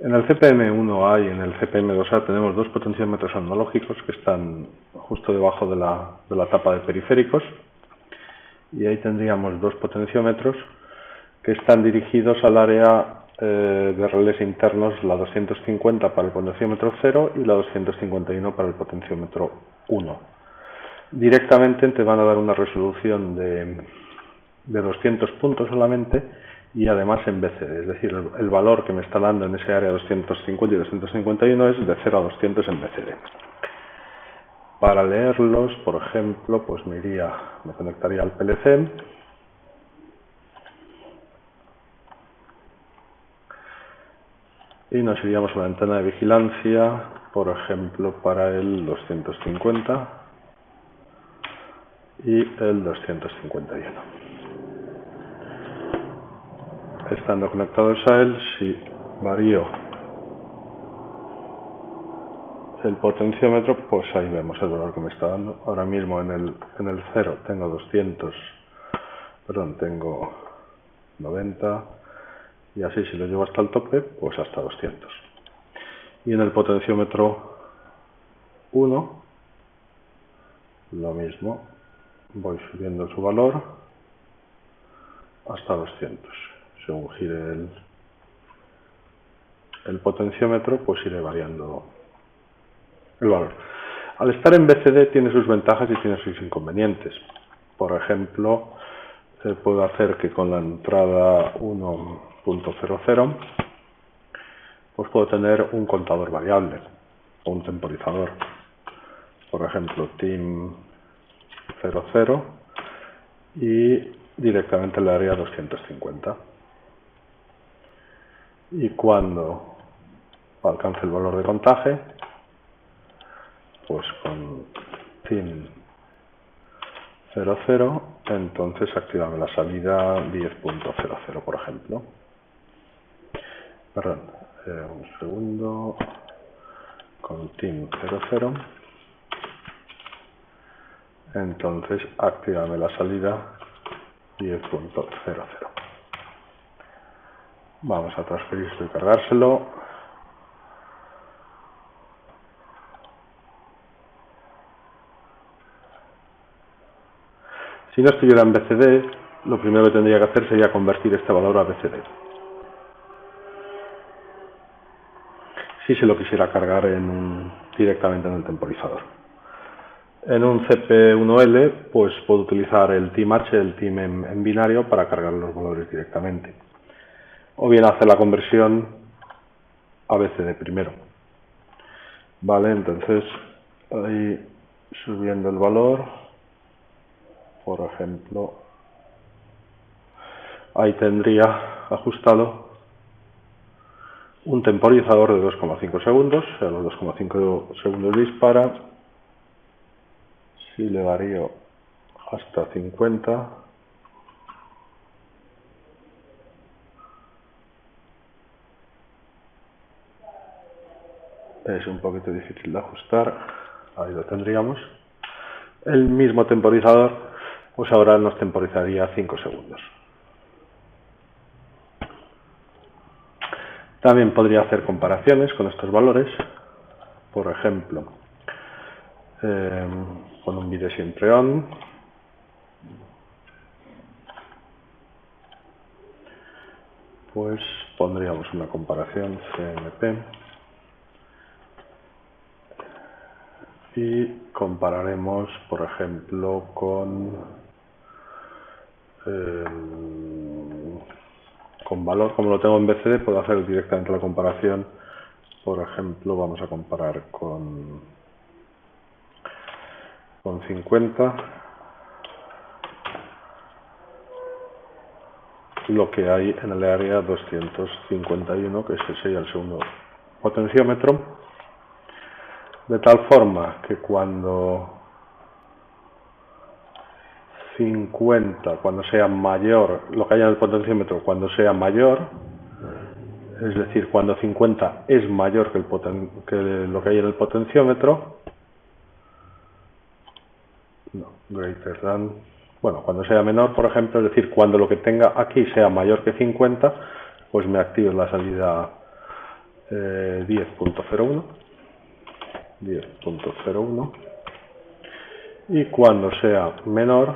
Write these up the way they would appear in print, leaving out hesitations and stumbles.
En el CPM1A y en el CPM2A tenemos dos potenciómetros analógicos que están justo debajo de la tapa de periféricos, y ahí tendríamos dos potenciómetros que están dirigidos al área de relés internos, la 250 para el potenciómetro 0 y la 251 para el potenciómetro 1. Directamente te van a dar una resolución de 200 puntos solamente, y además en BCD, es decir, el valor que me está dando en ese área 250 y 251 es de 0 a 200 en BCD. Para leerlos, por ejemplo, pues me conectaría al PLC y nos iríamos a la ventana de vigilancia, por ejemplo, para el 250 y el 251. Estando conectados a él, si varío el potenciómetro, pues ahí vemos el valor que me está dando. Ahora mismo en el 0 tengo tengo 90, y así si lo llevo hasta el tope, pues hasta 200. Y en el potenciómetro 1, lo mismo, voy subiendo su valor hasta 200. Según gire el potenciómetro, pues iré variando el valor. Al estar en BCD tiene sus ventajas y tiene sus inconvenientes. Por ejemplo, puedo hacer que con la entrada 1.00 pues puedo tener un contador variable o un temporizador. Por ejemplo, TIM 00, y directamente le haría 250. Y cuando alcance el valor de contaje, pues con TIM 00, entonces activame la salida 10.00, por ejemplo. Perdón, un segundo, con TIM 00, entonces activame la salida 10.00. Vamos a transferirlo y cargárselo. Si no estuviera en BCD, lo primero que tendría que hacer sería convertir este valor a BCD. Si se lo quisiera cargar directamente en el temporizador. En un CP1L, pues puedo utilizar el TIM-H, el TIM en binario, para cargar los valores directamente. O bien hacer la conversión a BCD primero. Vale, entonces ahí subiendo el valor, por ejemplo, ahí tendría ajustado un temporizador de 2,5 segundos, o sea, los 2,5 segundos dispara. Si le varío hasta 50, es un poquito difícil de ajustar, ahí lo tendríamos. El mismo temporizador, pues ahora nos temporizaría 5 segundos. También podría hacer comparaciones con estos valores, por ejemplo, con un vídeo siempre on, pues pondríamos una comparación CMP y compararemos, por ejemplo, con valor. Como lo tengo en BCD, puedo hacer directamente la comparación. Por ejemplo, vamos a comparar con 50, lo que hay en el área 251, que sería el segundo potenciómetro, de tal forma que cuando 50, cuando sea mayor, lo que haya en el potenciómetro, cuando sea mayor, es decir, cuando 50 es mayor que lo que hay en el potenciómetro, greater than, bueno, cuando sea menor, por ejemplo, es decir, cuando lo que tenga aquí sea mayor que 50, pues me activo la salida 10.01, 10.01, y cuando sea menor,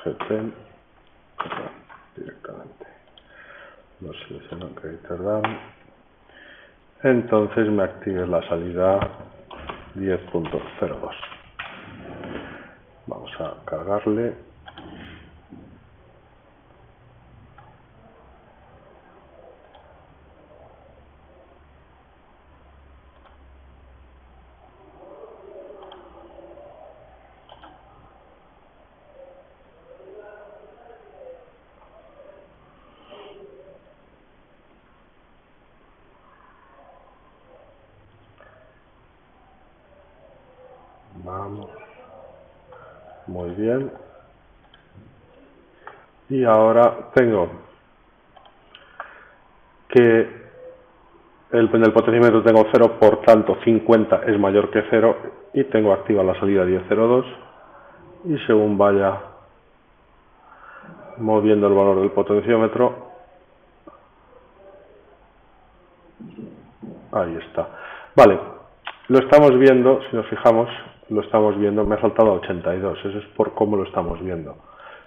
GT, directamente lo selecciono, Creator Down, entonces me active la salida 10.02. Vamos a cargarle. Vamos. Muy bien. Y ahora tengo que en el potenciómetro tengo 0, por tanto 50 es mayor que 0 y tengo activa la salida 10.02, y según vaya moviendo el valor del potenciómetro, ahí está. Vale, lo estamos viendo, si nos fijamos, lo estamos viendo, me ha saltado a 82, eso es por cómo lo estamos viendo.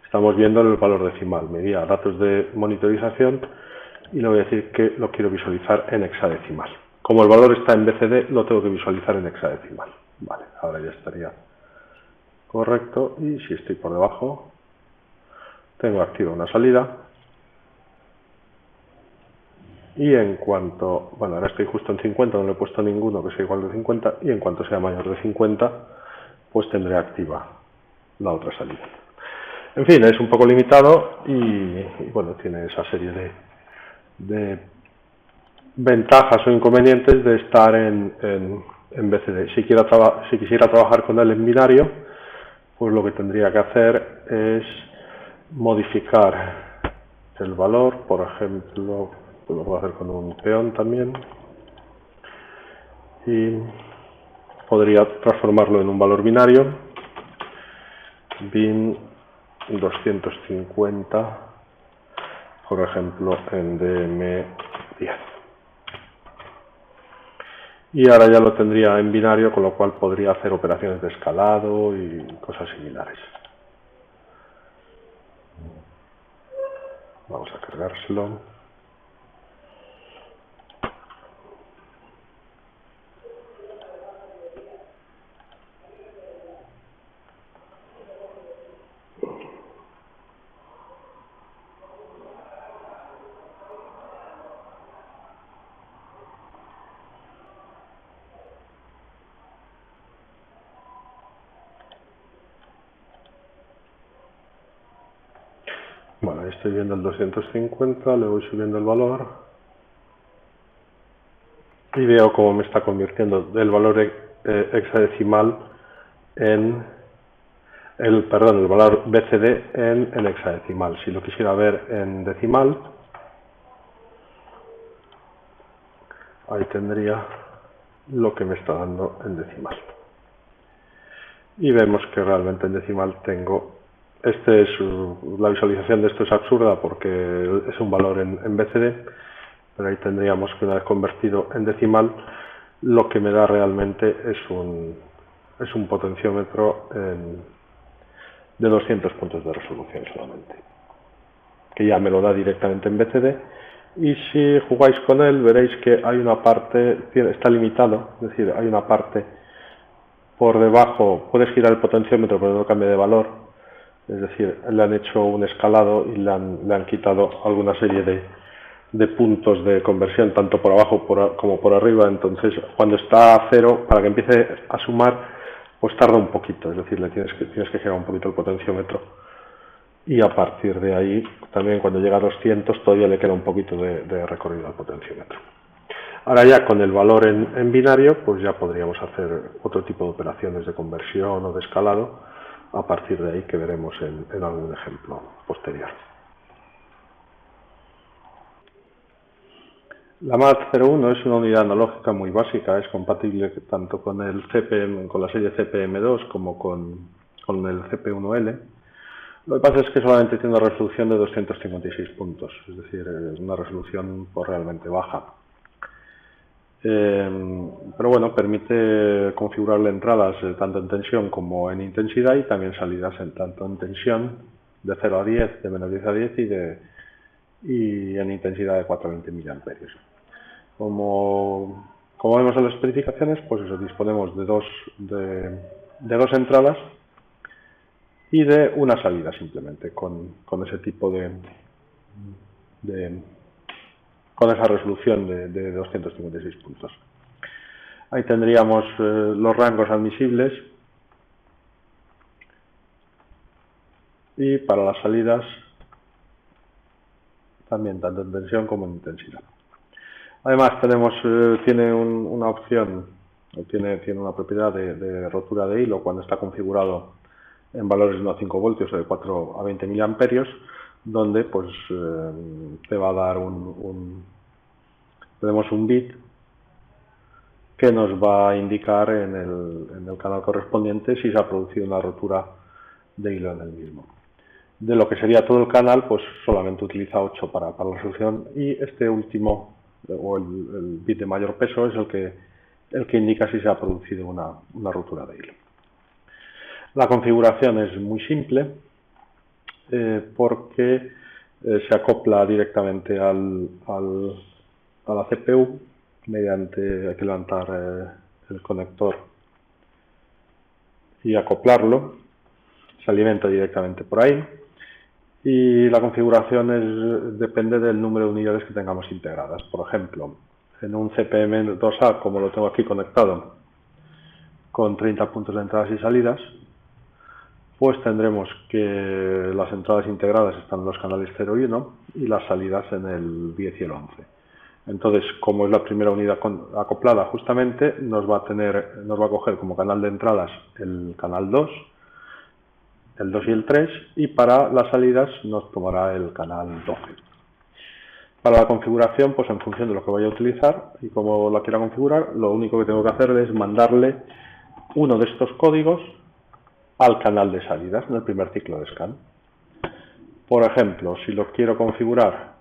Estamos viendo el valor decimal, me guía datos de monitorización y le voy a decir que lo quiero visualizar en hexadecimal. Como el valor está en BCD, lo tengo que visualizar en hexadecimal. Vale, ahora ya estaría correcto, y si estoy por debajo, tengo activa una salida. Y en cuanto, bueno, ahora estoy justo en 50, no le he puesto ninguno que sea igual de 50, y en cuanto sea mayor de 50, pues tendré activa la otra salida. En fin, es un poco limitado y bueno, tiene esa serie de ventajas o inconvenientes de estar en BCD. Si quisiera trabajar con él en binario, pues lo que tendría que hacer es modificar el valor, por ejemplo, lo puedo hacer con un peón también, y podría transformarlo en un valor binario, bin 250, por ejemplo, en DM10. Y ahora ya lo tendría en binario, con lo cual podría hacer operaciones de escalado y cosas similares. Vamos a cargárselo. Bueno, ahí estoy viendo el 250, le voy subiendo el valor y veo cómo me está convirtiendo el valor hexadecimal en el valor BCD en hexadecimal. Si lo quisiera ver en decimal, ahí tendría lo que me está dando en decimal. Y vemos que realmente en decimal tengo, la visualización de esto es absurda porque es un valor en BCD, pero ahí tendríamos que, una vez convertido en decimal, lo que me da realmente es un potenciómetro de 200 puntos de resolución solamente, que ya me lo da directamente en BCD. Y si jugáis con él veréis que hay una parte, está limitado, es decir, hay una parte por debajo, puedes girar el potenciómetro pero no cambia de valor, es decir, le han hecho un escalado y le han quitado alguna serie de puntos de conversión, tanto por abajo como por arriba. Entonces, cuando está a 0, para que empiece a sumar, pues tarda un poquito, es decir, tienes que girar un poquito el potenciómetro, y a partir de ahí, también cuando llega a 200, todavía le queda un poquito de recorrido al potenciómetro. Ahora ya con el valor en binario, pues ya podríamos hacer otro tipo de operaciones de conversión o de escalado, a partir de ahí, que veremos en algún ejemplo posterior. La MAT01 es una unidad analógica muy básica, es compatible tanto con el CPM, con la serie CPM2 como con el CP1L. Lo que pasa es que solamente tiene una resolución de 256 puntos, es decir, es una resolución pues, realmente baja. Pero bueno, permite configurarle entradas tanto en tensión como en intensidad y también salidas tanto en tensión de 0 a 10, de menos 10 a 10 y en intensidad de 420 mA. Como vemos en las especificaciones, pues eso, disponemos de dos entradas y de una salida simplemente con ese tipo con esa resolución de 256 puntos. Ahí tendríamos los rangos admisibles y para las salidas también tanto en tensión como en intensidad. Además tiene una opción, tiene una propiedad de rotura de hilo cuando está configurado en valores de 1 a 5 voltios o de 4 a 20 miliamperios, donde pues te va a dar tenemos un bit que nos va a indicar en el canal correspondiente si se ha producido una rotura de hilo en el mismo. De lo que sería todo el canal, pues solamente utiliza 8 para la resolución y este último, o el bit de mayor peso, es el que indica si se ha producido una rotura de hilo. La configuración es muy simple porque se acopla directamente a la CPU mediante, hay que levantar el conector y acoplarlo, se alimenta directamente por ahí y la configuración depende del número de unidades que tengamos integradas. Por ejemplo, en un CPM2A, como lo tengo aquí conectado, con 30 puntos de entradas y salidas, pues tendremos que las entradas integradas están en los canales 0 y 1 y las salidas en el 10 y el 11. Entonces, como es la primera unidad acoplada justamente, nos va a coger como canal de entradas el canal 2, el 2 y el 3, y para las salidas nos tomará el canal 12. Para la configuración, pues en función de lo que vaya a utilizar y cómo la quiera configurar, lo único que tengo que hacer es mandarle uno de estos códigos al canal de salidas en el primer ciclo de scan. Por ejemplo, si lo quiero configurar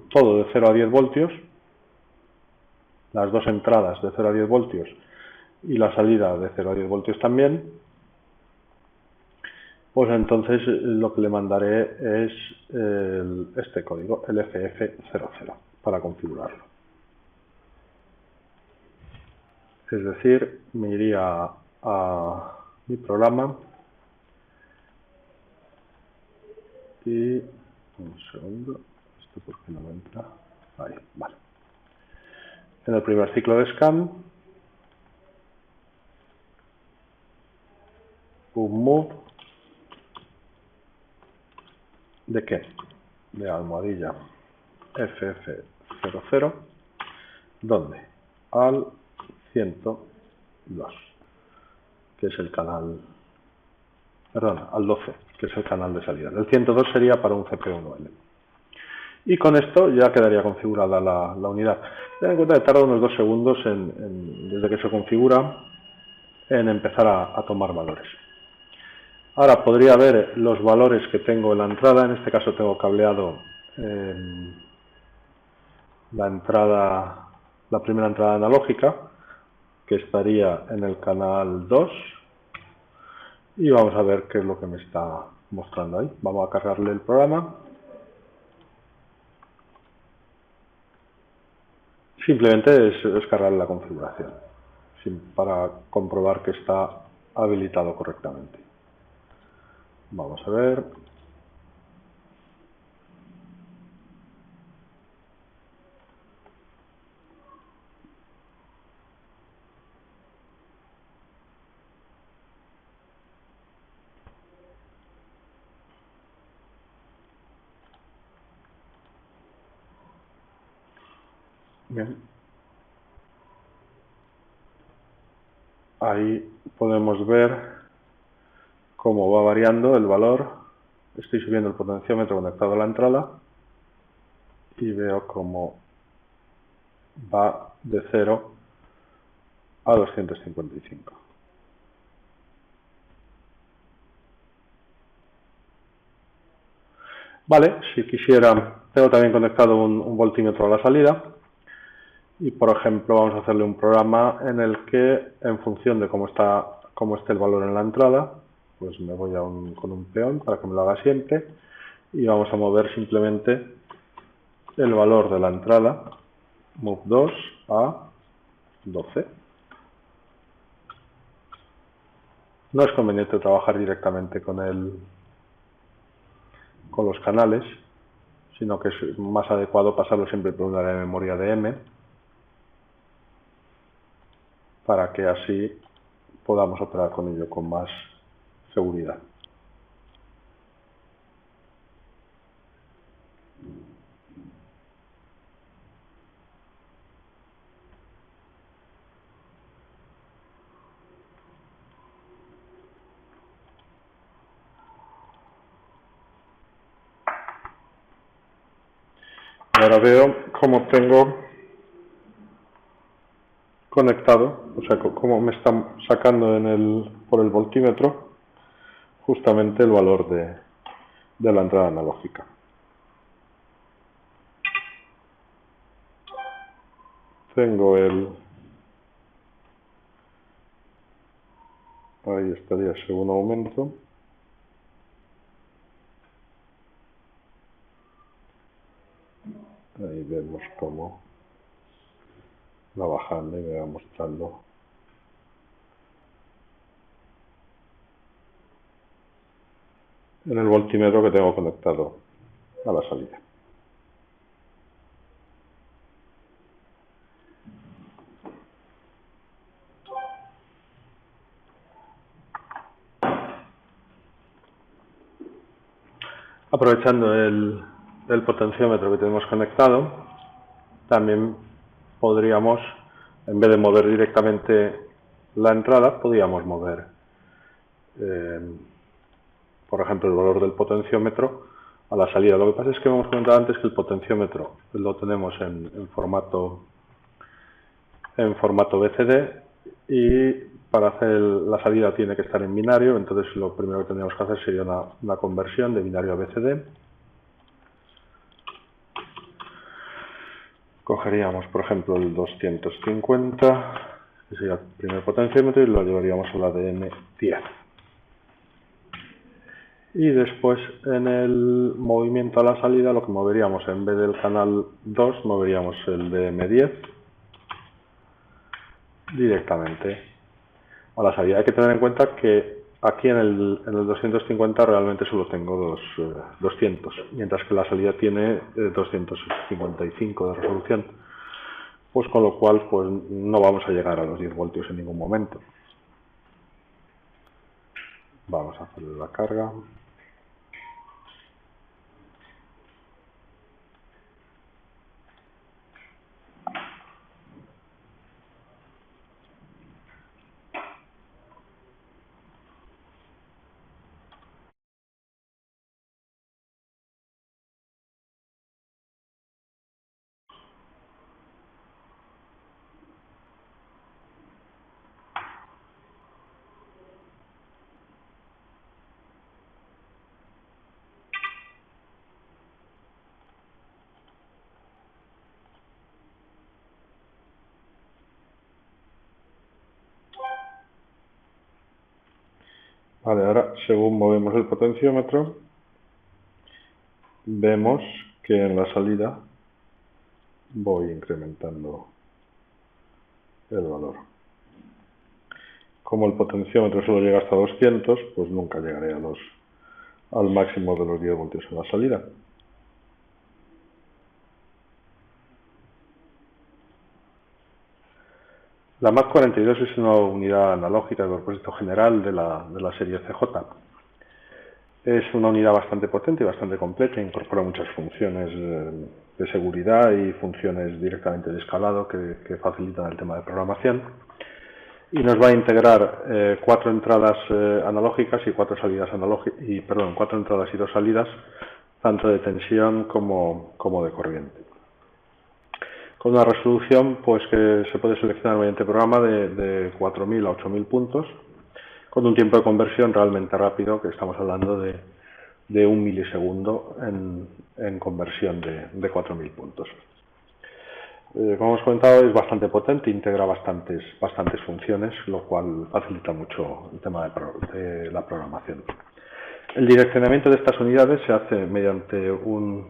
todo de 0 a 10 voltios, las dos entradas de 0 a 10 voltios y la salida de 0 a 10 voltios también, pues entonces lo que le mandaré es este código, el FF00, para configurarlo. Es decir, me iría a mi programa y un segundo, esto por qué no me entra, ahí, vale. En el primer ciclo de scan, un move de qué? De almohadilla FF00, ¿dónde? Al 102, que es el canal, perdón, al 12, que es el canal de salida. El 102 sería para un CP1L. Y con esto ya quedaría configurada la unidad. Ten en cuenta que tarda unos 2 segundos desde que se configura en empezar a tomar valores. Ahora podría ver los valores que tengo en la entrada. En este caso tengo cableado la primera entrada analógica, que estaría en el canal 2. Y vamos a ver qué es lo que me está mostrando ahí. Vamos a cargarle el programa. Simplemente es cargar la configuración para comprobar que está habilitado correctamente. Vamos a ver. Bien. Ahí podemos ver cómo va variando el valor. Estoy subiendo el potenciómetro conectado a la entrada y veo cómo va de 0 a 255. Vale, si quisiera, tengo también conectado un voltímetro a la salida y, por ejemplo, vamos a hacerle un programa en el que, en función de cómo esté el valor en la entrada, pues me voy con un peón para que me lo haga siempre y vamos a mover simplemente el valor de la entrada, move 2 a 12. No es conveniente trabajar directamente con los canales, sino que es más adecuado pasarlo siempre por un área de memoria de M, para que así podamos operar con ello con más seguridad. Ahora veo cómo tengo conectado, o sea, cómo me está sacando por el voltímetro justamente el valor de la entrada analógica. Tengo ahí estaría según aumento. Ahí vemos cómo va bajando y me va mostrando en el voltímetro que tengo conectado a la salida. Aprovechando el potenciómetro que tenemos conectado, también podríamos, en vez de mover directamente la entrada, podríamos mover, por ejemplo, el valor del potenciómetro a la salida. Lo que pasa es que hemos comentado antes que el potenciómetro lo tenemos en formato BCD y para hacer la salida tiene que estar en binario, entonces lo primero que tendríamos que hacer sería una conversión de binario a BCD. Cogeríamos, por ejemplo, el 250, que sería el primer potenciómetro, y lo llevaríamos a la DM10. Y después, en el movimiento a la salida, lo que moveríamos, en vez del canal 2, moveríamos el DM10 directamente a la salida. Hay que tener en cuenta que aquí en el 250 realmente solo tengo 200, mientras que la salida tiene 255 de resolución, pues con lo cual pues no vamos a llegar a los 10 voltios en ningún momento. Vamos a hacerle la carga. Vale, ahora según movemos el potenciómetro, vemos que en la salida voy incrementando el valor. Como el potenciómetro solo llega hasta 200, pues nunca llegaré al máximo de los 10 voltios en la salida. La MAC42 es una unidad analógica de propósito general de la serie CJ. Es una unidad bastante potente y bastante completa, incorpora muchas funciones de seguridad y funciones directamente de escalado que facilitan el tema de programación. Y nos va a integrar 4 entradas analógicas y 4 entradas y 2 salidas, tanto de tensión como de corriente. Con una resolución pues que se puede seleccionar mediante programa de 4000 a 8000 puntos, con un tiempo de conversión realmente rápido, que estamos hablando de de 1 milisegundo en conversión de 4000 puntos. Como hemos comentado, es bastante potente, integra bastantes funciones, lo cual facilita mucho el tema de la programación. El direccionamiento de estas unidades se hace mediante un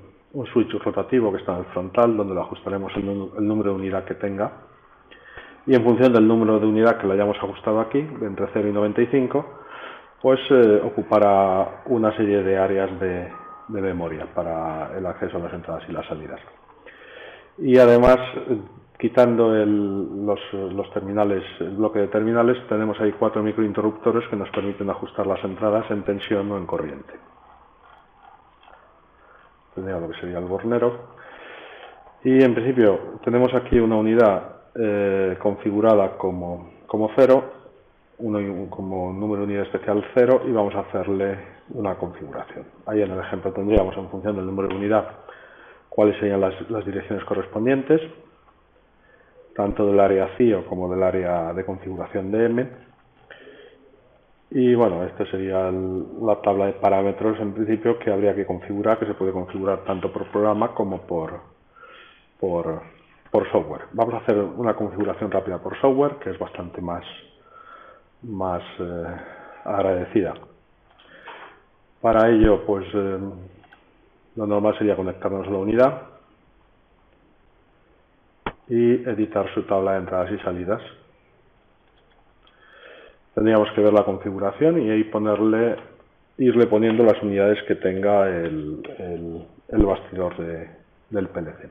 switch rotativo que está en el frontal, donde le ajustaremos el número de unidad que tenga, y en función del número de unidad que le hayamos ajustado aquí, de entre 0 y 95, pues ocupará una serie de áreas de memoria para el acceso a las entradas y las salidas. Y además, quitando los terminales, el bloque de terminales, tenemos ahí 4 microinterruptores que nos permiten ajustar las entradas en tensión o en corriente. Tendríamos lo que sería el bornero. Y en principio tenemos aquí una unidad configurada como 0, como número de unidad especial 0, y vamos a hacerle una configuración. Ahí en el ejemplo tendríamos, en función del número de unidad, cuáles serían las direcciones correspondientes, tanto del área CIO como del área de configuración de M. Y bueno, esta sería la tabla de parámetros en principio que habría que configurar, que se puede configurar tanto por programa como por software. Vamos a hacer una configuración rápida por software, que es bastante más agradecida. Para ello, pues lo normal sería conectarnos a la unidad y editar su tabla de entradas y salidas. Tendríamos que ver la configuración y ahí irle poniendo las unidades que tenga el bastidor del PLC.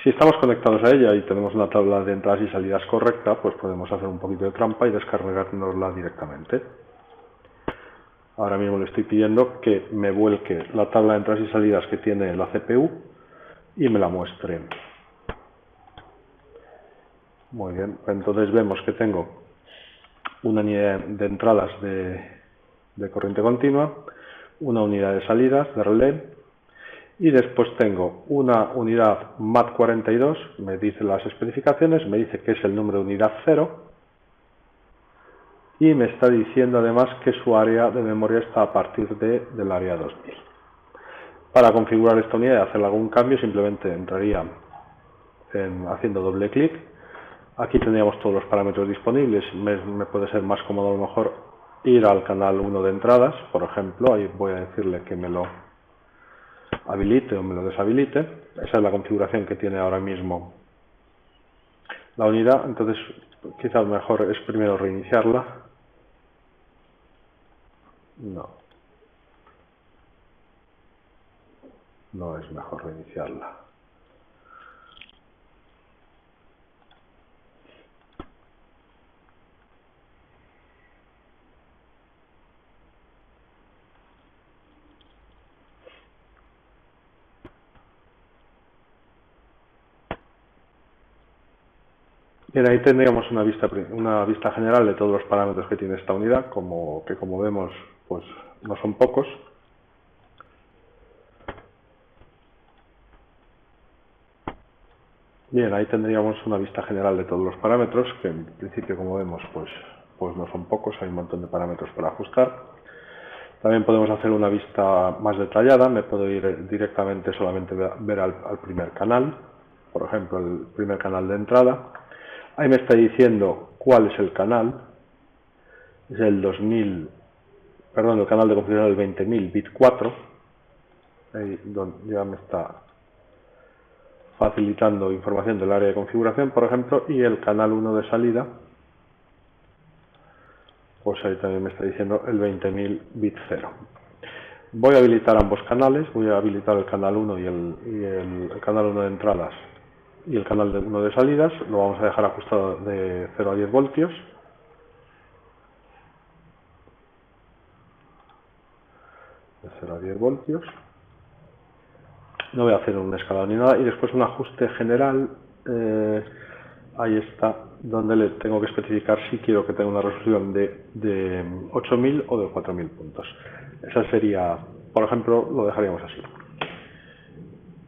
Si estamos conectados a ella y tenemos una tabla de entradas y salidas correcta, pues podemos hacer un poquito de trampa y descargárnosla directamente. Ahora mismo le estoy pidiendo que me vuelque la tabla de entradas y salidas que tiene la CPU y me la muestre. Muy bien, entonces vemos que tengo una unidad de entradas de corriente continua, una unidad de salidas de relé, y después tengo una unidad MAT42, me dice las especificaciones, me dice que es el número de unidad 0, y me está diciendo además que su área de memoria está a partir del área 2000. Para configurar esta unidad y hacer algún cambio, simplemente entraría haciendo doble clic. Aquí tendríamos todos los parámetros disponibles. Me puede ser más cómodo a lo mejor ir al canal 1 de entradas, por ejemplo. Ahí voy a decirle que me lo habilite o me lo deshabilite. Esa es la configuración que tiene ahora mismo la unidad. Entonces, quizás mejor es primero reiniciarla. No es mejor reiniciarla. Bien, ahí tendríamos una vista general de todos los parámetros que tiene esta unidad, que como vemos, pues no son pocos. Bien, ahí tendríamos una vista general de todos los parámetros, que en principio, como vemos, pues no son pocos, hay un montón de parámetros para ajustar. También podemos hacer una vista más detallada, me puedo ir directamente solamente ver al primer canal, por ejemplo, el primer canal de entrada. Ahí me está diciendo cuál es el canal, es el el canal de configuración del 20000 bit 4, ahí donde ya me está facilitando información del área de configuración, por ejemplo, y el canal 1 de salida, pues ahí también me está diciendo el 20000 bit 0. Voy a habilitar ambos canales, voy a habilitar el canal 1 y el canal 1 de entradas y el canal 1 de salidas, lo vamos a dejar ajustado de 0 a 10 voltios. De 0 a 10 voltios. No voy a hacer un escalado ni nada. Y después un ajuste general. Ahí está, donde le tengo que especificar si quiero que tenga una resolución de 8000 o de 4000 puntos. Esa sería, por ejemplo, lo dejaríamos así.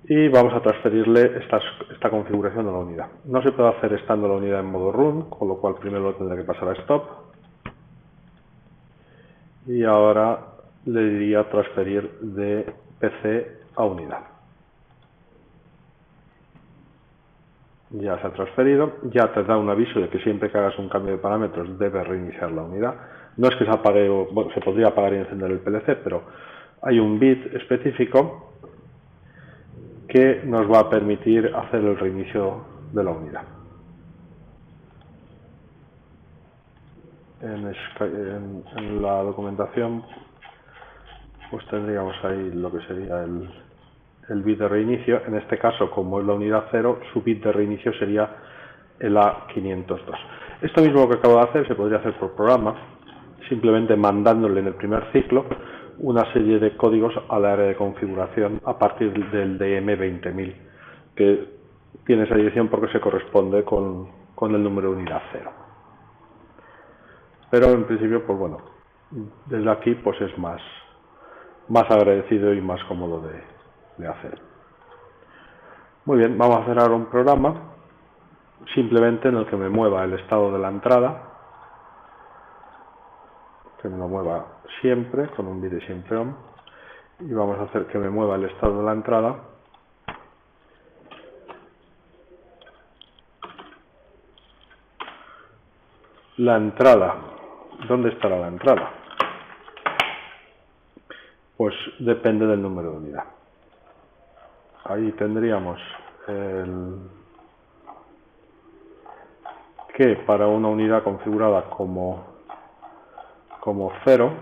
Y vamos a transferirle esta configuración a la unidad. No se puede hacer estando la unidad en modo run, con lo cual primero lo tendré que pasar a stop. Y ahora le diría transferir de PC a unidad. Ya se ha transferido, ya te da un aviso de que siempre que hagas un cambio de parámetros debes reiniciar la unidad. No es que se apague, bueno, se podría apagar y encender el PLC, pero hay un bit específico que nos va a permitir hacer el reinicio de la unidad. En la documentación pues tendríamos ahí lo que sería el bit de reinicio. En este caso, como es la unidad 0, su bit de reinicio sería el A502. Esto mismo que acabo de hacer se podría hacer por programa, simplemente mandándole en el primer ciclo una serie de códigos al área de configuración a partir del DM20000, que tiene esa dirección porque se corresponde con el número de unidad 0. Pero en principio, pues bueno, desde aquí pues es más agradecido y más cómodo de hacer. Muy bien, vamos a hacer ahora un programa simplemente en el que me mueva el estado de la entrada, que me lo mueva siempre con un bit de siempre on, y vamos a hacer que me mueva el estado de la entrada ¿dónde estará la entrada? Pues depende del número de unidad. Ahí tendríamos que para una unidad configurada como 0,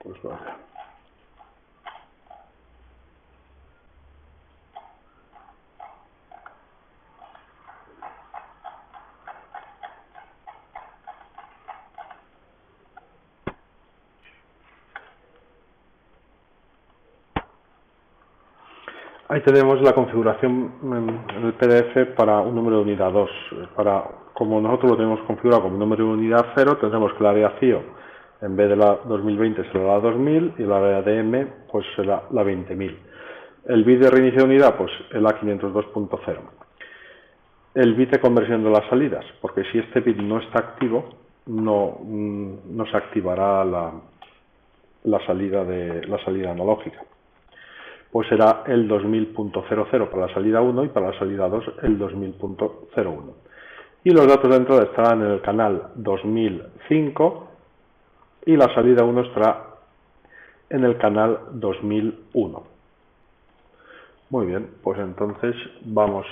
pues vale. Ahí tenemos la configuración en el PDF para un número de unidad 2. Como nosotros lo tenemos configurado como número de unidad 0, tendremos que el área CIO, en vez de la 2020, será la 2000 y el área DM pues será la 20000. El bit de reinicio de unidad, pues el A502.0. El bit de conversión de las salidas, porque si este bit no está activo, no se activará la salida analógica. Pues será el 2000.00 para la salida 1 y para la salida 2 el 2000.01. Y los datos de entrada estarán en el canal 2005 y la salida 1 estará en el canal 2001. Muy bien, pues entonces vamos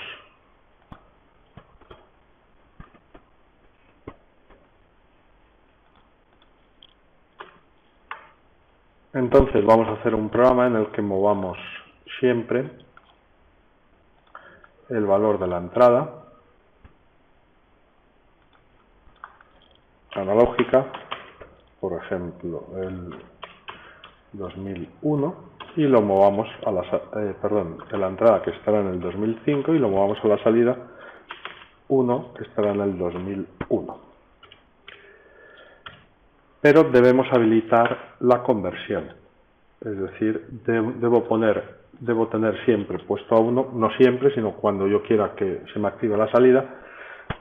a hacer un programa en el que movamos siempre el valor de la entrada analógica, por ejemplo el 2001, y lo movamos a la entrada, que estará en el 2005, y lo movamos a la salida 1, que estará en el 2001. Pero debemos habilitar la conversión, es decir, debo tener siempre puesto a 1, no siempre, sino cuando yo quiera que se me active la salida,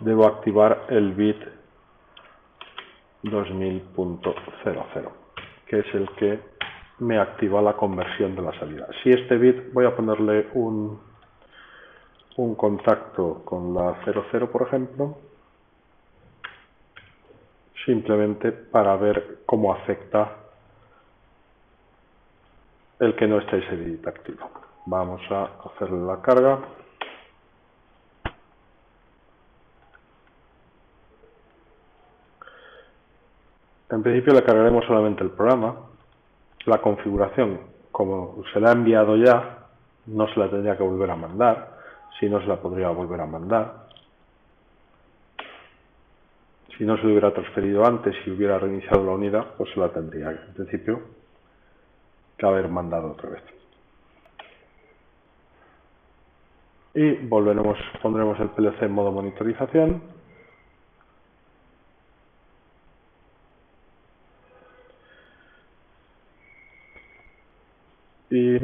debo activar el bit 2000.00, que es el que me activa la conversión de la salida. Si este bit, voy a ponerle un contacto con la 00, por ejemplo, simplemente para ver cómo afecta el que no esté ese bit activo. Vamos a hacerle la carga. En principio le cargaremos solamente el programa. La configuración, como se la ha enviado ya, no se la tendría que volver a mandar. Si no, se la podría volver a mandar. Si no se le hubiera transferido antes y hubiera reiniciado la unidad, pues se la tendría en principio que haber mandado otra vez. Y pondremos el PLC en modo monitorización. Y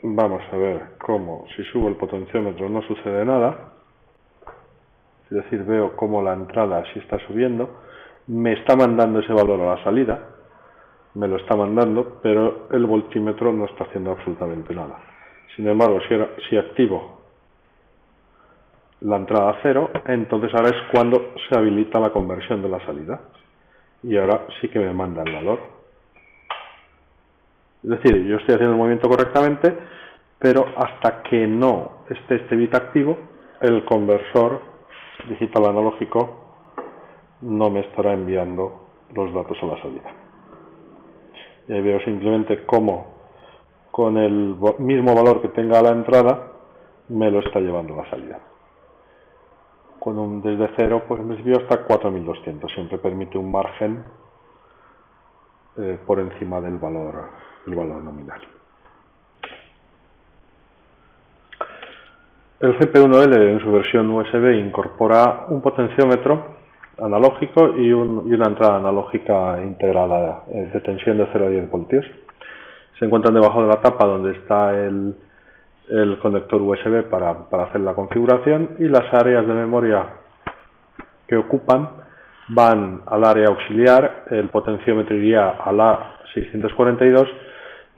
vamos a ver cómo, si subo el potenciómetro no sucede nada. Es decir, veo cómo la entrada sí está subiendo. Me está mandando ese valor a la salida. Me lo está mandando, pero el voltímetro no está haciendo absolutamente nada. Sin embargo, si activo la entrada a 0, entonces ahora es cuando se habilita la conversión de la salida. Y ahora sí que me manda el valor. Es decir, yo estoy haciendo el movimiento correctamente, pero hasta que no esté este bit activo, el conversor digital analógico no me estará enviando los datos a la salida. Y ahí veo simplemente cómo con el mismo valor que tenga a la entrada me lo está llevando a la salida. Desde 0, pues en principio hasta 4200, siempre permite un margen por encima del valor nominal. El GP1L en su versión USB incorpora un potenciómetro analógico y una entrada analógica integrada de tensión de 0 a 10 voltios. Se encuentran debajo de la tapa donde está el conector USB para hacer la configuración, y las áreas de memoria que ocupan van al área auxiliar, el potenciómetro iría a la 642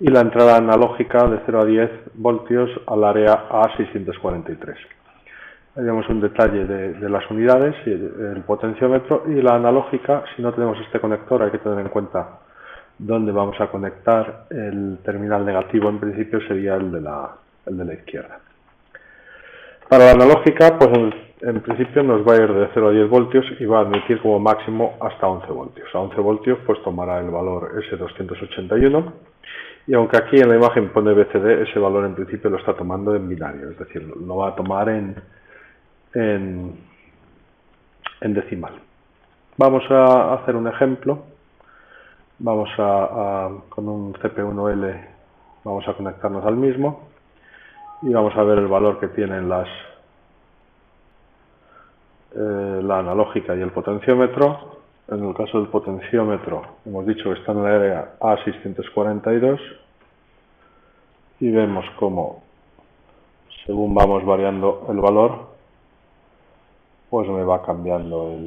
y la entrada analógica de 0 a 10 voltios al área A643. Ahí vemos un detalle de las unidades, y el potenciómetro, y la analógica. Si no tenemos este conector, hay que tener en cuenta dónde vamos a conectar. El terminal negativo en principio sería el de la izquierda. Para la analógica, pues en principio nos va a ir de 0 a 10 voltios y va a admitir como máximo hasta 11 voltios. A 11 voltios pues tomará el valor S281, y aunque aquí en la imagen pone BCD, ese valor en principio lo está tomando en binario, es decir, lo va a tomar en decimal. Vamos a hacer un ejemplo. Vamos con un CP1L, vamos a conectarnos al mismo y vamos a ver el valor que tienen la analógica y el potenciómetro. En el caso del potenciómetro, hemos dicho que está en la área A642, y vemos cómo, según vamos variando el valor, pues me va cambiando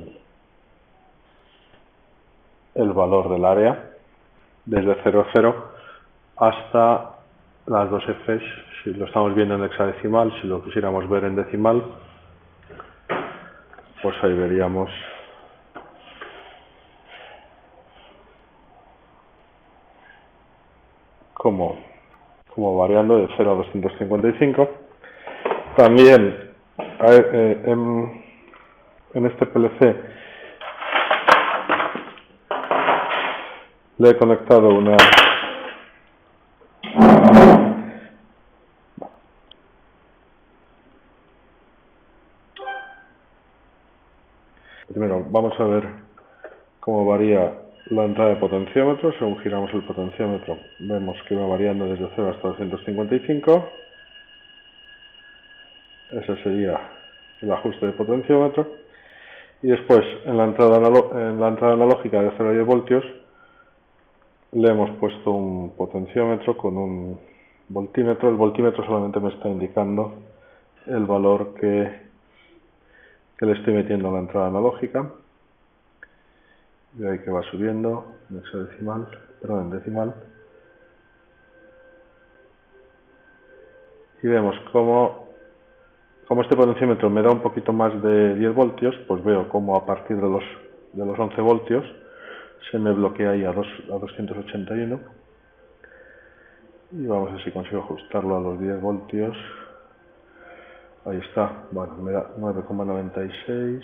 el valor del área, desde 0, 0 hasta las 2 Fs. Si lo estamos viendo en hexadecimal, si lo quisiéramos ver en decimal, pues ahí veríamos como variando de 0 a 255. También en este PLC le he conectado una primero vamos a ver cómo varía la entrada de potenciómetro. Según giramos el potenciómetro, vemos que va variando desde 0 hasta 255. Ese sería el ajuste de potenciómetro. Y después, en la entrada analógica de 0 a 10 voltios, le hemos puesto un potenciómetro con un voltímetro. El voltímetro solamente me está indicando el valor que le estoy metiendo a la entrada analógica. Y ahí que va subiendo en decimal. Y vemos como este potenciómetro me da un poquito más de 10 voltios, pues veo como a partir de los 11 voltios se me bloquea ahí a 281. Y vamos a ver si consigo ajustarlo a los 10 voltios. Ahí está, bueno, me da 9,96.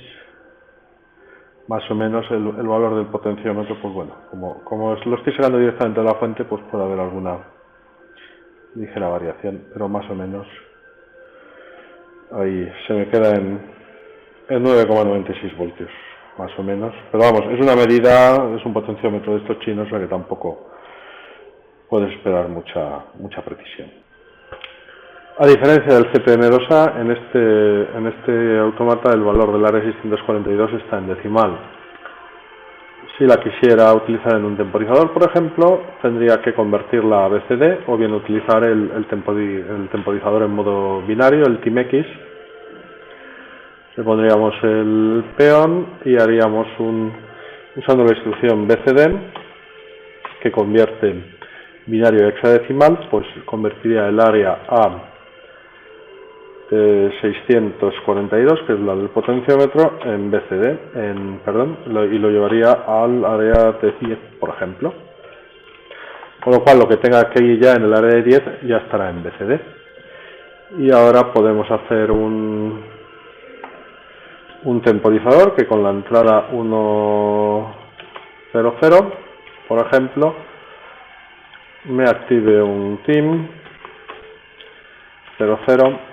más o menos el valor del potenciómetro, pues bueno, como lo estoy sacando directamente de la fuente, pues puede haber alguna ligera variación, pero más o menos ahí se me queda en 9,96 voltios, más o menos. Pero vamos, es una medida, es un potenciómetro de estos chinos, o sea que tampoco puedes esperar mucha precisión. A diferencia del CPM2A, en este autómata el valor del área 642 está en decimal. Si la quisiera utilizar en un temporizador, por ejemplo, tendría que convertirla a BCD o bien utilizar el temporizador en modo binario, el TIMX. Le pondríamos el peón y haríamos usando la instrucción BCD, que convierte binario a hexadecimal, pues convertiría el área a 642, que es la del potenciómetro, en BCD, y lo llevaría al área de 10, por ejemplo. Con lo cual, lo que tenga que ir ya en el área de 10 ya estará en BCD. Y ahora podemos hacer un temporizador que con la entrada 100, por ejemplo, me active un TIM 00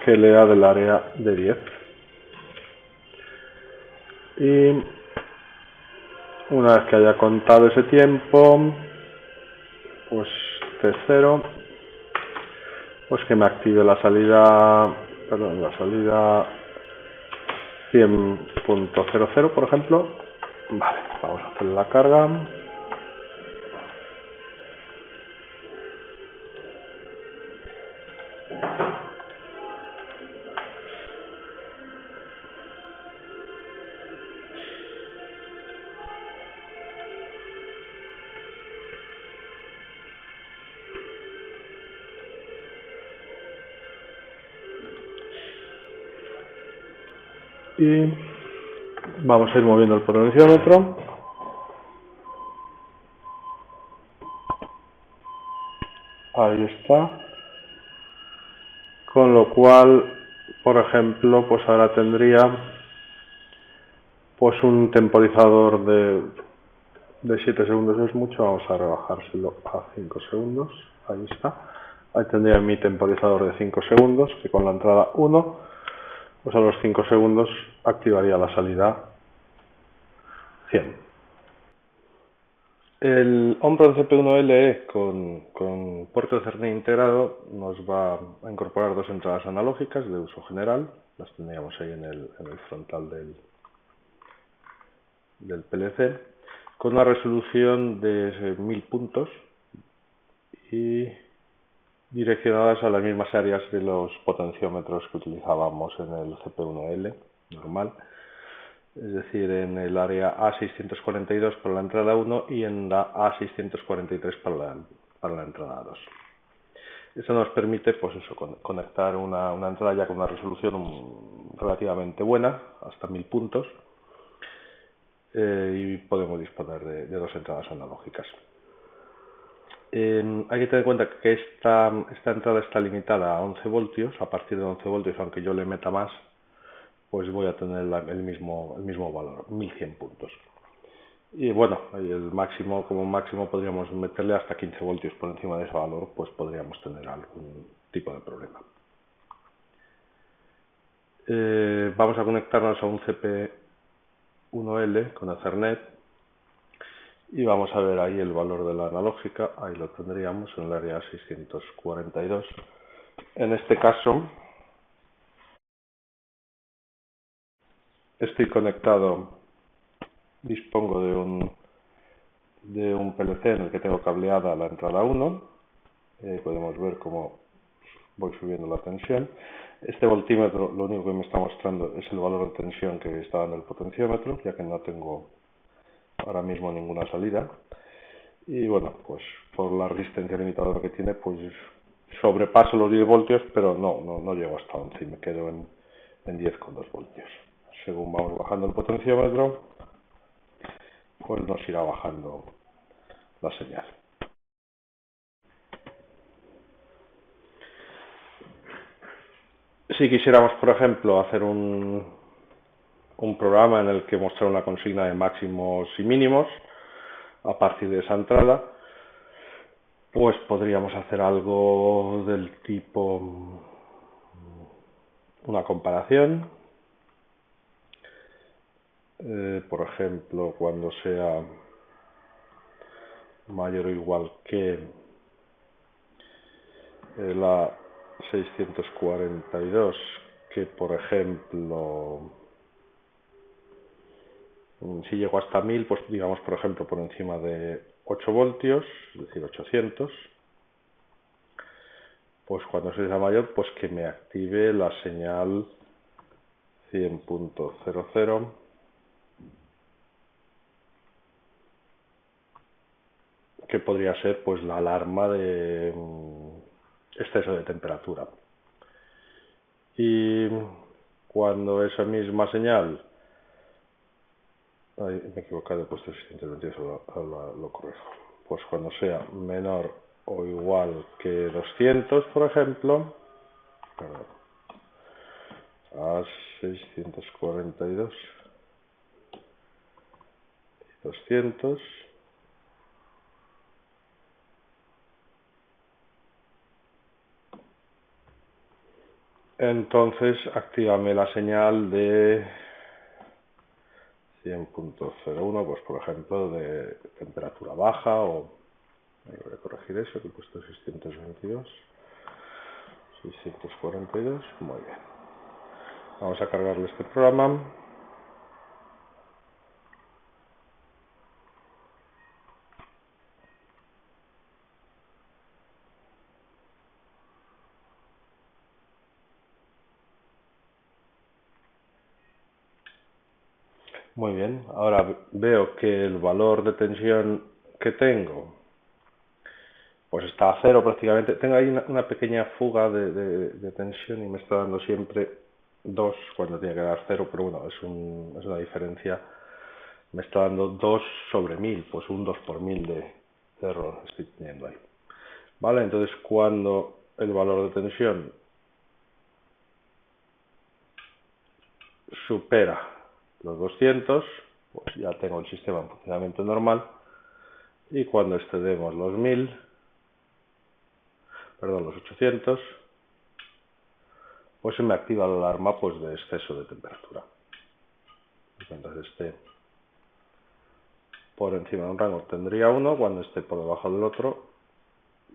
que lea del área de 10. Y una vez que haya contado ese tiempo, pues T0, pues que me active la salida 100.00, por ejemplo. Vale, vamos a hacer la carga. Y vamos a ir moviendo el potenciómetro. Ahí está. Con lo cual, por ejemplo, pues ahora tendría pues un temporizador de 7 segundos es mucho, vamos a rebajárselo a 5 segundos, ahí está. Ahí tendría mi temporizador de 5 segundos, que con la entrada 1, pues a los 5 segundos activaría la salida 100. El Omron CP1LE con puerto Ethernet integrado nos va a incorporar dos entradas analógicas de uso general, las tendríamos ahí en el frontal del PLC, con una resolución de 1000 puntos y direccionadas a las mismas áreas de los potenciómetros que utilizábamos en el CP1L normal, es decir, en el área A642 para la entrada 1 y en la A643 para la entrada 2. Eso nos permite, pues eso, conectar una entrada ya con una resolución relativamente buena, hasta 1000 puntos, y podemos disponer de dos entradas analógicas. Hay que tener en cuenta que esta entrada está limitada a 11 voltios. A partir de 11 voltios, aunque yo le meta más, pues voy a tener el mismo valor, 1100 puntos. Y bueno, como máximo podríamos meterle hasta 15 voltios por encima de ese valor, pues podríamos tener algún tipo de problema. Vamos a conectarnos a un CP1L con Ethernet y vamos a ver ahí el valor de la analógica. Ahí lo tendríamos en el área 642. En este caso estoy conectado, dispongo de un PLC en el que tengo cableada la entrada 1. Podemos ver cómo voy subiendo la tensión. Este voltímetro lo único que me está mostrando es el valor de tensión que está en el potenciómetro, ya que no tengo ahora mismo ninguna salida. Y bueno, pues por la resistencia limitadora que tiene, pues sobrepaso los 10 voltios, pero no llego hasta 11 y me quedo en 10,2 voltios. Según vamos bajando el potenciómetro, pues nos irá bajando la señal. Si quisiéramos, por ejemplo, hacer un un programa en el que mostrar una consigna de máximos y mínimos a partir de esa entrada, pues podríamos hacer algo del tipo una comparación, por ejemplo, cuando sea mayor o igual que la 642, que por ejemplo, si llego hasta 1000, pues digamos por ejemplo por encima de 8 voltios, es decir 800, pues cuando sea mayor, pues que me active la señal 100.00, que podría ser pues la alarma de exceso de temperatura. Y cuando esa misma señal, me he equivocado, he puesto 622, ahora lo corrijo, pues cuando sea menor o igual que 200, por ejemplo, perdón, a 642 y 200, entonces actívame la señal de 100.01, pues por ejemplo de temperatura baja, o voy a corregir eso, que he puesto 622, 642, muy bien. Vamos a cargarle este programa. Muy bien, ahora veo que el valor de tensión que tengo pues está a cero prácticamente. Tengo ahí una pequeña fuga de tensión y me está dando siempre 2 cuando tiene que dar 0, pero bueno, es una diferencia. Me está dando 2 sobre 1000, pues un 2 por 1000 de error estoy teniendo ahí. Vale, entonces cuando el valor de tensión supera los 200, pues ya tengo el sistema en funcionamiento normal, y cuando excedemos los 1000, perdón, los 800, pues se me activa la alarma pues de exceso de temperatura. Entonces esté por encima de un rango tendría 1, cuando esté por debajo del otro,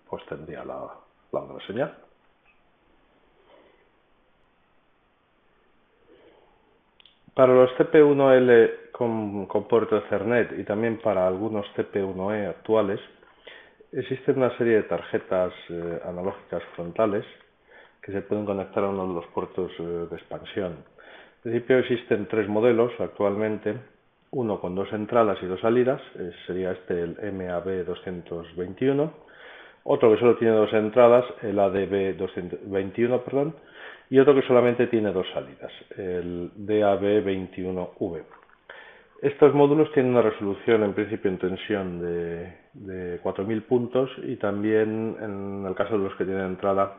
pues tendría la otra señal. Para los CP1L con puerto Ethernet y también para algunos CP1E actuales, existen una serie de tarjetas analógicas frontales que se pueden conectar a uno de los puertos de expansión. En principio existen 3 modelos actualmente, uno con 2 entradas y 2 salidas, sería este el MAB221, otro que solo tiene 2 entradas, el ADB221, perdón, y otro que solamente tiene 2 salidas, el DAB21V. Estos módulos tienen una resolución en principio en tensión de 4000 puntos, y también en el caso de los que tienen entrada,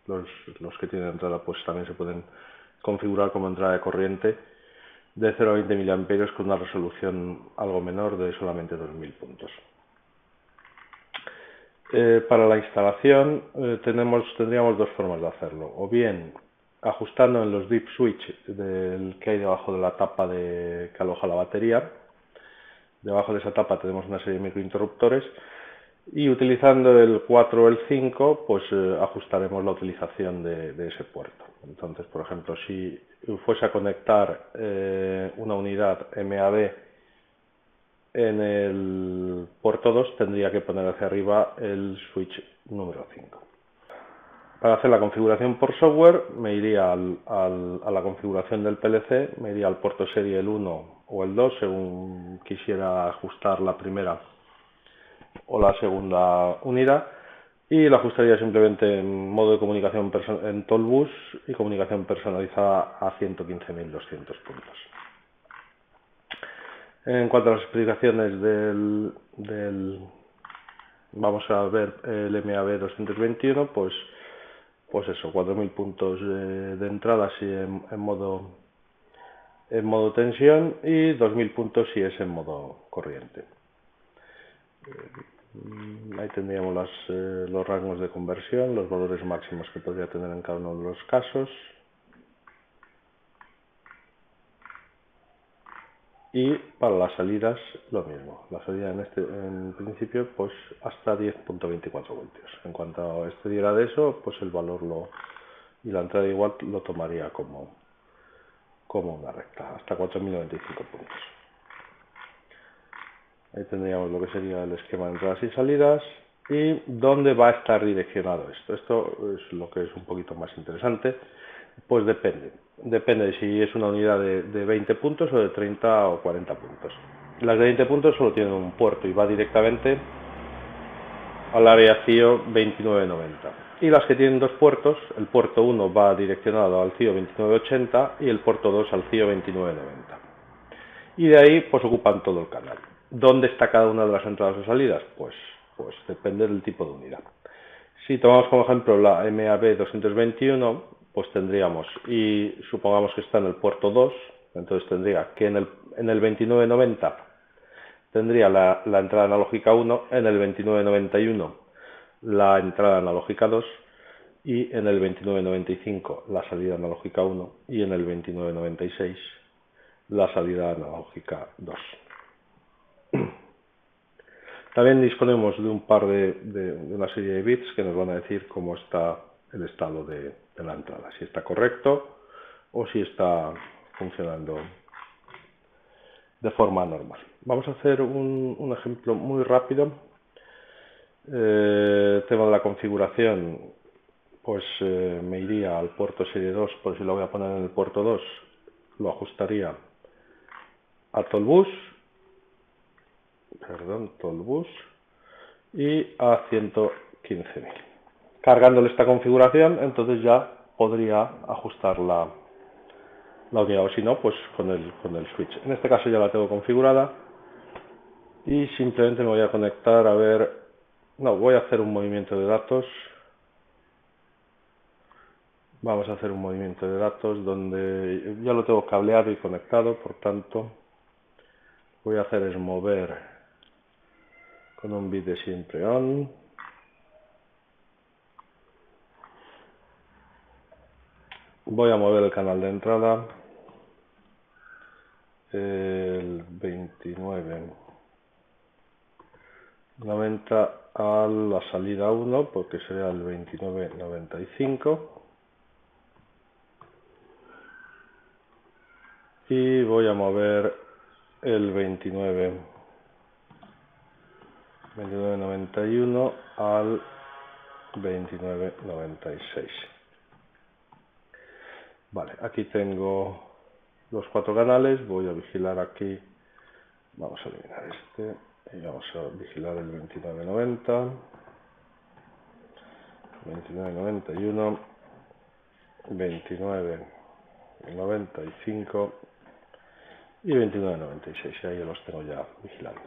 los que tienen entrada pues también se pueden configurar como entrada de corriente de 0 a 20 mA con una resolución algo menor de solamente 2000 puntos. Para la instalación tendríamos 2 formas de hacerlo, o bien ajustando en los dip switch que hay debajo de la tapa que aloja la batería. Debajo de esa tapa tenemos una serie de microinterruptores, y utilizando el 4 o el 5, pues ajustaremos la utilización de ese puerto. Entonces, por ejemplo, si fuese a conectar una unidad MAB en el puerto 2, tendría que poner hacia arriba el switch número 5. Para hacer la configuración por software, me iría a la configuración del PLC, me iría al puerto serie el 1 o el 2, según quisiera ajustar la primera o la segunda unidad, y lo ajustaría simplemente en modo de comunicación en Tollbus y comunicación personalizada a 115.200 puntos. En cuanto a las especificaciones vamos a ver el MAB221, pues eso, 4000 puntos de entrada así en modo en modo tensión y 2000 puntos si es en modo corriente. Ahí tendríamos los rangos de conversión, los valores máximos que podría tener en cada uno de los casos. Y para las salidas lo mismo, la salida en principio pues hasta 10.24 voltios. En cuanto excediera de eso, pues el valor y la entrada igual lo tomaría como una recta, hasta 4095 puntos. Ahí tendríamos lo que sería el esquema de entradas y salidas y dónde va a estar direccionado esto. Esto es lo que es un poquito más interesante. Pues depende de si es una unidad de 20 puntos o de 30 o 40 puntos. Las de 20 puntos solo tienen un puerto y va directamente al área CIO 2990. Y las que tienen dos puertos, el puerto 1 va direccionado al CIO 2980 y el puerto 2 al CIO 2990. Y de ahí pues ocupan todo el canal. ¿Dónde está cada una de las entradas o salidas? Pues depende del tipo de unidad. Si tomamos como ejemplo la MAB 221, pues tendríamos, y supongamos que está en el puerto 2, entonces tendría que en el 2990 tendría la entrada analógica 1, en el 2991 la entrada analógica 2 y en el 2995 la salida analógica 1 y en el 2996 la salida analógica 2. También disponemos de un par de una serie de bits que nos van a decir cómo está el estado de la entrada, si está correcto o si está funcionando de forma normal. Vamos a hacer un ejemplo muy rápido. Tema de la configuración, pues me iría al puerto serie 2, por si lo voy a poner en el puerto 2, lo ajustaría a Tollbus, y a 115.000. Cargándole esta configuración, entonces ya podría ajustar la unidad, o si no, pues con el switch. En este caso ya la tengo configurada y simplemente me voy a conectar voy a hacer un movimiento de datos. Vamos a hacer un movimiento de datos donde ya lo tengo cableado y conectado, por tanto voy a hacer es mover con un bit de siempre on. Voy a mover el canal de entrada, el 2990 a la salida 1, porque sería el 2995. Y voy a mover el 2991 al 2996. Vale, aquí tengo los 4 canales, voy a vigilar aquí, vamos a eliminar este y vamos a vigilar el 2990, 2991, 2995 y 2996, y ahí los tengo ya vigilando.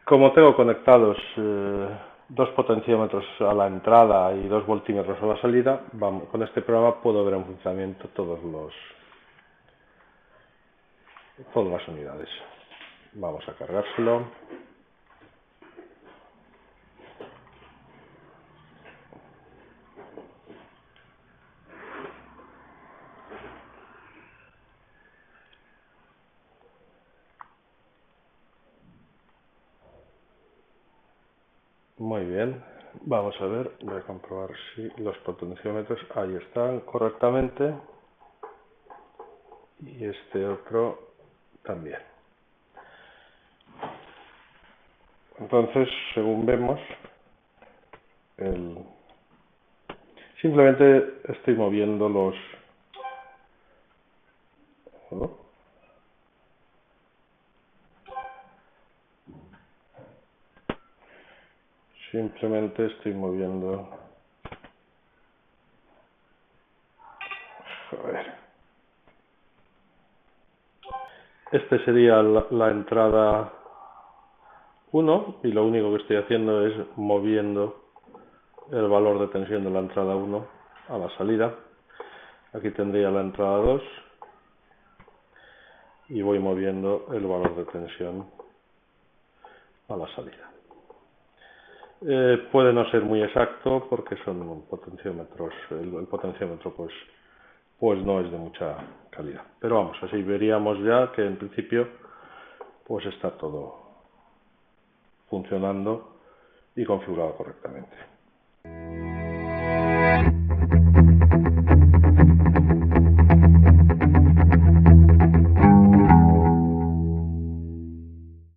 Como tengo conectados 2 potenciómetros a la entrada y 2 voltímetros a la salida, con este programa puedo ver en funcionamiento todas las unidades. Vamos a cargárselo. Muy bien, vamos a ver, voy a comprobar si los potenciómetros ahí están correctamente y este otro también. Entonces, según vemos, simplemente estoy moviendo los... ¿no? Simplemente estoy moviendo... Joder. Este sería la entrada 1 y lo único que estoy haciendo es moviendo el valor de tensión de la entrada 1 a la salida. Aquí tendría la entrada 2 y voy moviendo el valor de tensión a la salida. Puede no ser muy exacto porque son potenciómetros, el potenciómetro pues no es de mucha calidad. Pero vamos, así veríamos ya que en principio pues está todo funcionando y configurado correctamente.